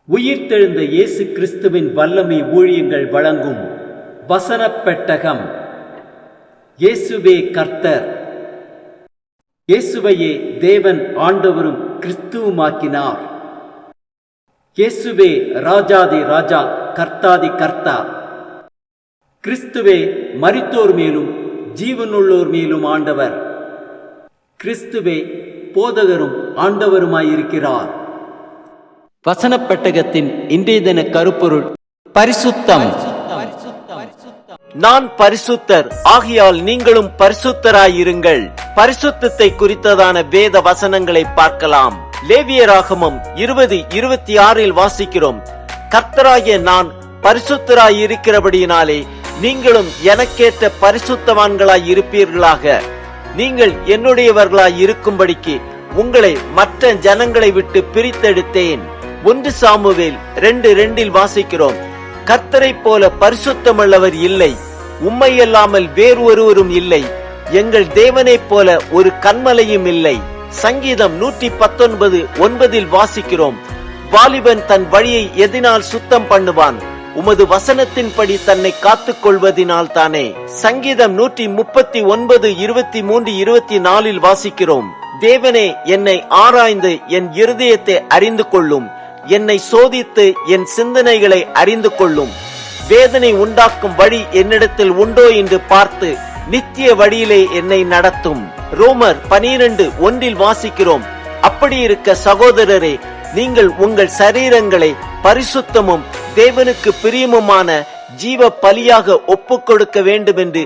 உயிர்த்தெழுந்த இயேசு கிறிஸ்துவின் வல்லமை ஊழியங்கள் வழங்கும் வசனப் பெட்டகம். இயேசுவே கர்த்தர். இயேசுவையே தேவன் ஆண்டவரும் கிறிஸ்துவுமாக்கினார். இயேசுவே ராஜாதி ராஜா, கர்த்தாதி கர்த்தா. கிறிஸ்துவே மரித்தோர் மேலும் ஜீவனுள்ளோர் மேலும் ஆண்டவர். கிறிஸ்துவே போதகரும் ஆண்டவருமாயிருக்கிறார். வசனப் பெட்டகத்தின் இன்றைய தின கருப்பொருள் பரிசுத்தம். நான் பரிசுத்தர், ஆகையால் நீங்களும் பரிசுத்தராயிருங்கள். பரிசுத்தத்தை குறித்ததான வேத வசனங்களை பார்க்கலாம். லேவியராகமம் 20:26 வாசிக்கிறோம், கர்த்தராகிய நான் பரிசுத்தராயிருக்கிறபடியினாலே நீங்களும் எனக்கேற்ற பரிசுத்தவான்களாய் இருப்பீர்களாக. நீங்கள் என்னுடையவர்களாய் இருக்கும்படிக்கு உங்களை மற்ற ஜனங்களை விட்டு பிரித்தெடுத்தேன். 1 சாமுவேல் 2:2 வாசிக்கிறோம், கர்த்தரைப் போல பரிசுத்தமுள்ளவர் இல்லை, உம்மையல்லாமல் வேறு ஒருவரும் இல்லை, எங்கள் தேவனைப் போல ஒரு கன்மலையும் இல்லை. சங்கீதம் 119:9 வாசிக்கிறோம், வாலிபன் தன் வழியை எதினால் சுத்தம் பண்ணுவான், உமது வசனத்தின்படி தன்னை காத்துக் கொள்வதினால் தானே. சங்கீதம் 139:23-24 வாசிக்கிறோம், தேவனே என்னை ஆராய்ந்து என் இருதயத்தை அறிந்து கொள்ளும், என்னை சோதித்து என் சிந்தனைகளை அறிந்து கொள்ளும். வேதனை உண்டாக்கும் வழி என்னிடத்தில் உண்டோ என்று பார்த்து நித்திய வழியிலே என்னை நடத்தும். ரோமர் 12:1 வாசிக்கிறோம், அப்படி இருக்க சகோதரரே, நீங்கள் உங்கள் சரீரங்களை பரிசுத்தமும் தேவனுக்கு பிரியமுமான ஜீவ பலியாக ஒப்புக் கொடுக்க வேண்டும் என்று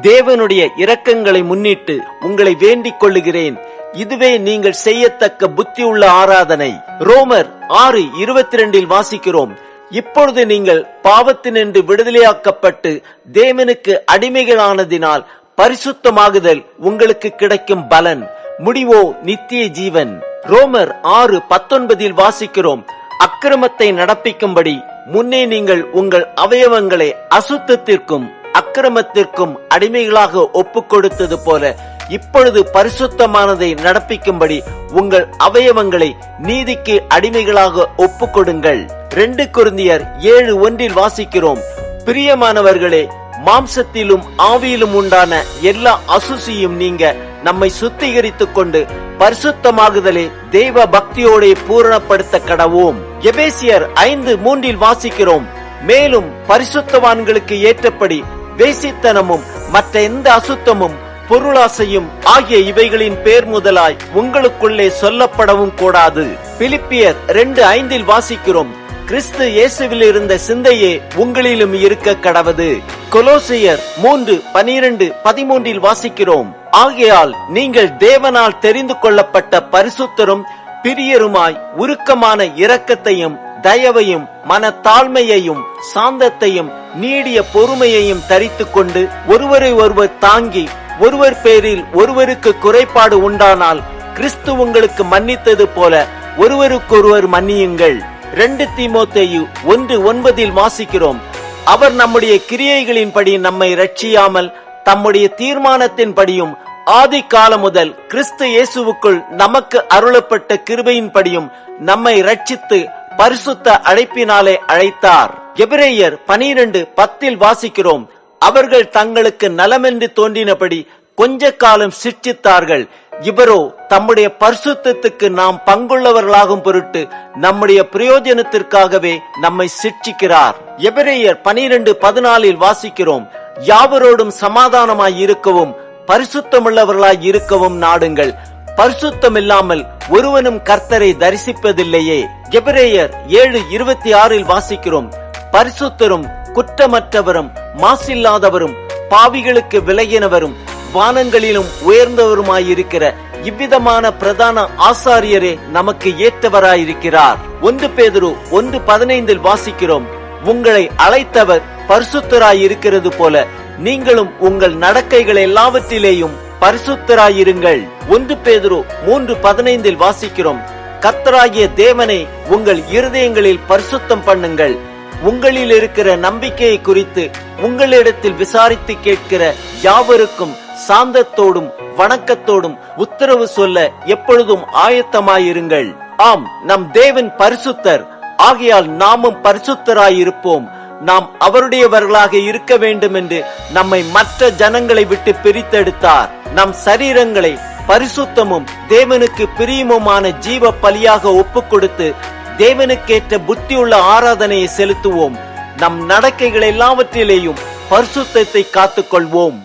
தேவனுடைய இரக்கங்களை முன்னிட்டு உங்களை வேண்டிக் கொள்ளுகிறேன். இதுவே நீங்கள் செய்யத்தக்க புத்தி உள்ள ஆராதனை. ரோமர் 6:22 வாசிக்கிறோம், இப்பொழுது நீங்கள் பாவத்தினின்று விடுதலையாக்கப்பட்டு தேவனுக்கு அடிமைகளானதினால் பரிசுத்தமாகுதல் உங்களுக்கு கிடைக்கும் பலன், முடிவோ நித்திய ஜீவன். ரோமர் 6:19 வாசிக்கிறோம், அக்கிரமத்தை நடப்பிக்கும்படி முன்னே நீங்கள் உங்கள் அவயவங்களை அசுத்தத்திற்கும் அக்கிரமத்திற்கும் அடிமைகளாக ஒப்புக் கொடுத்தது போல இப்பொழுது பரிசுத்தமானதை நடப்பிக்கும்படி உங்கள் அவயவங்களை நீதிக்கு அடிமைகளாக ஒப்புக் கொடுங்கள். 2 கொரிந்தியர் 7:1 வாசிக்கிறோம், பிரியமானவர்களே, மாம்சத்திலும் ஆவியிலும் உண்டான எல்லா அசுசியும் நீங்க நம்மை சுத்திகரித்துக் கொண்டு பரிசுத்தமாகுதலே தெய்வ பக்தியோட பூரணப்படுத்த கடவோம். எபேசியர் 5:3 வாசிக்கிறோம், மேலும் பரிசுத்தவான்களுக்கு ஏற்றபடி வேசித்தனமும் மற்ற எந்த அசுத்தமும் பொருளாசையும் ஆகிய இவைகளின் பேர் முதலாய் உங்களுக்குள்ளே சொல்லப்படவும் கூடாது. பிலிப்பியர் 2:5 வாசிக்கிறோம், கிறிஸ்து இயேசுவில் இருந்த சிந்தையே உங்களிலும் இருக்க கடவது. கொலோசியர் 3:12-13 வாசிக்கிறோம், ஆகையால் நீங்கள் தேவனால் தெரிந்து கொள்ளப்பட்ட பரிசுத்தரும் பிரியருமாய் உருக்கமான இரக்கத்தையும் தயவையும் மனத்தாழ்மையையும் சாந்தத்தையும் நீடிய பொறுமையையும் தரித்துக் கொண்டு ஒருவரை ஒருவர் தாங்கி ஒருவர் பேரில் ஒருவருக்கு குறைபாடு உண்டானால் கிறிஸ்து உங்களுக்கு மன்னித்தது போல ஒருவருக்கொருவர் மன்னியுங்கள். 2 தீமோத்தேயு 1:9 வாசிக்கிறோம், அவர் நம்முடைய கிரியைகளின்படி நம்மை ரட்சியாமல் தம்முடைய தீர்மானத்தின்படியும் ஆதி காலம் முதல் கிறிஸ்து இயேசுவுக்குள் நமக்கு அருளப்பட்ட கிருபையின்படியும் நம்மை ரட்சித்து பரிசுத்த அழைப்பினாலே அழைத்தார். எபிரேயர் 12:10 வாசிக்கிறோம், அவர்கள் தங்களுக்கு நலமென்று தோன்றினபடி கொஞ்ச காலம் சிட்சித்தார்கள், இவரோ தம்முடைய பரிசுத்தத்துக்கு நாம் பங்குள்ளவர்களாகும் பொருட்டு நம்முடைய பிரயோஜனத்திற்காகவே நம்மை சிட்சிக்கிறார். எபிரேயர் 12:14 வாசிக்கிறோம், யாவரோடும் சமாதானமாய் இருக்கவும் பரிசுத்தமுள்ளவர்களாய் இருக்கவும் நாடுங்கள், பரிசுத்தம் இல்லாமல் ஒருவனும் கர்த்தரை தரிசிப்பதில்லையே. எபிரேயர் 7:26 வாசிக்கிறோம், பரிசுத்தரும் குற்றமற்றவரும் மாசில்லாதவரும் பாவிகளுக்கு விலகினவரும் வானங்களிலும் உயர்ந்தவருமாயிருக்கிற இவ்விதமான பிரதான ஆசாரியரே நமக்கு ஏற்றவராயிருக்கிறார். 1 பேதுரு 1:15 வாசிக்கிறோம், உங்களை அழைத்தவர் பரிசுத்தராயிருக்கிறது போல நீங்களும் உங்கள் நடக்கைகள் எல்லாவற்றிலேயும் பரிசுத்தராயிருங்கள். 1 பேதுரு 3:15 வாசிக்கிறோம், கர்த்தராகிய தேவனை உங்கள் இருதயங்களில் பரிசுத்தம் பண்ணுங்கள், உங்களில் இருக்கிற நம்பிக்கையை குறித்து உங்களிடத்தில் விசாரித்து கேட்கிற யாவருக்கும் சாந்தத்தோடும் வணக்கத்தோடும் உத்தரவு சொல்ல எப்பொழுதும் ஆயத்தமாயிருங்கள். ஆம், நம் தேவன் பரிசுத்தர், ஆகையால் நாமும் பரிசுத்தராயிருப்போம். நாம் அவருடையவர்களாக இருக்க வேண்டும் என்று நம்மை மற்ற ஜனங்களை விட்டு பிரித்தெடுத்தார். நம் சரீரங்களை பரிசுத்தமும் தேவனுக்கு பிரியமுமான ஜீவ பலியாக ஒப்புக் கொடுத்து தேவனுக்கேற்ற புத்தியுள்ள ஆராதனையை செலுத்துவோம். நம் நடக்கைகள் எல்லாவற்றிலேயும் பரிசுத்தத்தை காத்துக்கொள்வோம்.